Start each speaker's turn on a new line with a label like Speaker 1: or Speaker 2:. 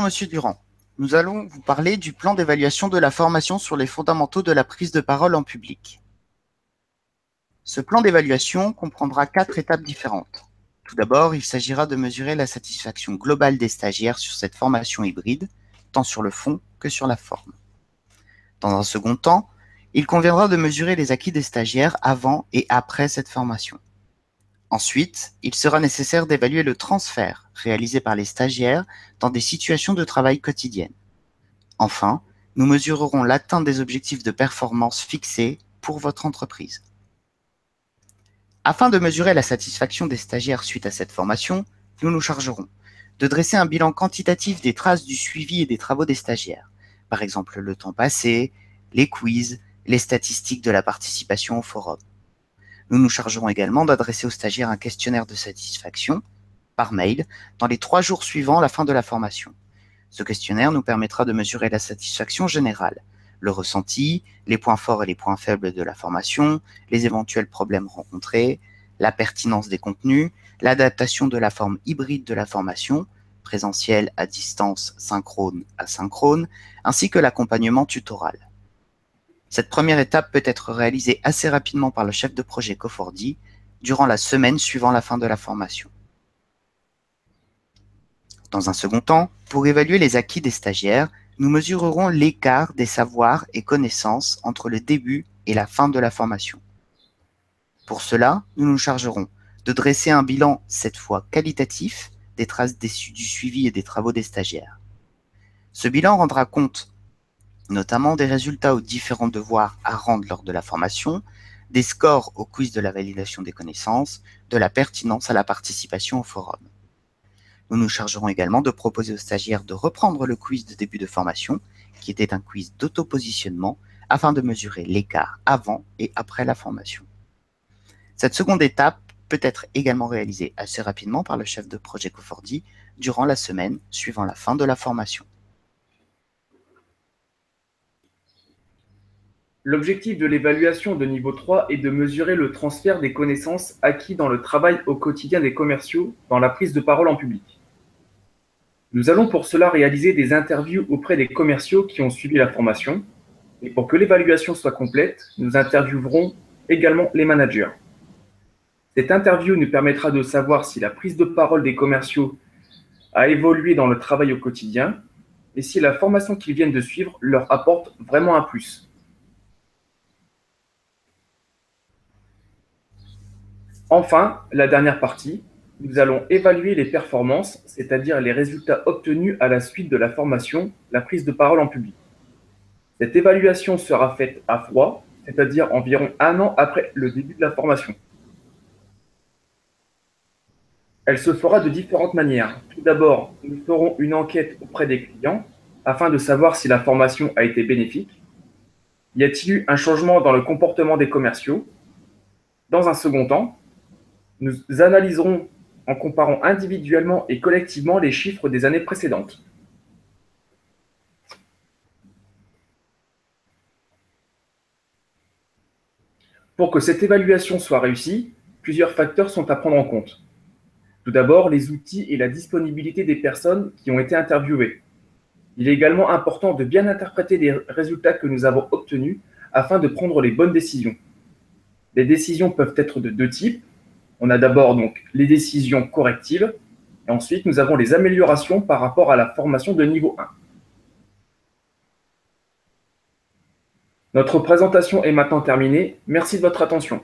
Speaker 1: Monsieur Durand. Nous allons vous parler du plan d'évaluation de la formation sur les fondamentaux de la prise de parole en public. Ce plan d'évaluation comprendra 4 étapes différentes. Tout d'abord, il s'agira de mesurer la satisfaction globale des stagiaires sur cette formation hybride, tant sur le fond que sur la forme. Dans un second temps, il conviendra de mesurer les acquis des stagiaires avant et après cette formation. Ensuite, il sera nécessaire d'évaluer le transfert réalisé par les stagiaires dans des situations de travail quotidiennes. Enfin, nous mesurerons l'atteinte des objectifs de performance fixés pour votre entreprise. Afin de mesurer la satisfaction des stagiaires suite à cette formation, nous nous chargerons de dresser un bilan quantitatif des traces du suivi et des travaux des stagiaires, par exemple le temps passé, les quiz, les statistiques de la participation au forum. Nous nous chargerons également d'adresser aux stagiaires un questionnaire de satisfaction par mail dans les 3 jours suivant la fin de la formation. Ce questionnaire nous permettra de mesurer la satisfaction générale, le ressenti, les points forts et les points faibles de la formation, les éventuels problèmes rencontrés, la pertinence des contenus, l'adaptation de la forme hybride de la formation, présentiel à distance, synchrone, asynchrone, ainsi que l'accompagnement tutoral. Cette première étape peut être réalisée assez rapidement par le chef de projet Cofordi durant la semaine suivant la fin de la formation. Dans un second temps, pour évaluer les acquis des stagiaires, nous mesurerons l'écart des savoirs et connaissances entre le début et la fin de la formation. Pour cela, nous nous chargerons de dresser un bilan, cette fois qualitatif, des traces du suivi et des travaux des stagiaires. Ce bilan rendra compte notamment des résultats aux différents devoirs à rendre lors de la formation, des scores au quiz de la validation des connaissances, de la pertinence à la participation au forum. Nous nous chargerons également de proposer aux stagiaires de reprendre le quiz de début de formation, qui était un quiz d'auto-positionnement, afin de mesurer l'écart avant et après la formation. Cette seconde étape peut être également réalisée assez rapidement par le chef de projet Cofordi durant la semaine suivant la fin de la formation.
Speaker 2: L'objectif de l'évaluation de niveau 3 est de mesurer le transfert des connaissances acquis dans le travail au quotidien des commerciaux dans la prise de parole en public. Nous allons pour cela réaliser des interviews auprès des commerciaux qui ont suivi la formation, et pour que l'évaluation soit complète, nous interviewerons également les managers. Cette interview nous permettra de savoir si la prise de parole des commerciaux a évolué dans le travail au quotidien et si la formation qu'ils viennent de suivre leur apporte vraiment un plus. Enfin, la dernière partie, nous allons évaluer les performances, c'est-à-dire les résultats obtenus à la suite de la formation, la prise de parole en public. Cette évaluation sera faite à froid, c'est-à-dire environ 1 an après le début de la formation. Elle se fera de différentes manières. Tout d'abord, nous ferons une enquête auprès des clients afin de savoir si la formation a été bénéfique. Y a-t-il eu un changement dans le comportement des commerciaux? Dans un second temps, nous analyserons en comparant individuellement et collectivement les chiffres des années précédentes. Pour que cette évaluation soit réussie, plusieurs facteurs sont à prendre en compte. Tout d'abord, les outils et la disponibilité des personnes qui ont été interviewées. Il est également important de bien interpréter les résultats que nous avons obtenus afin de prendre les bonnes décisions. Les décisions peuvent être de 2 types. On a d'abord donc les décisions correctives et ensuite nous avons les améliorations par rapport à la formation de niveau 1. Notre présentation est maintenant terminée. Merci de votre attention.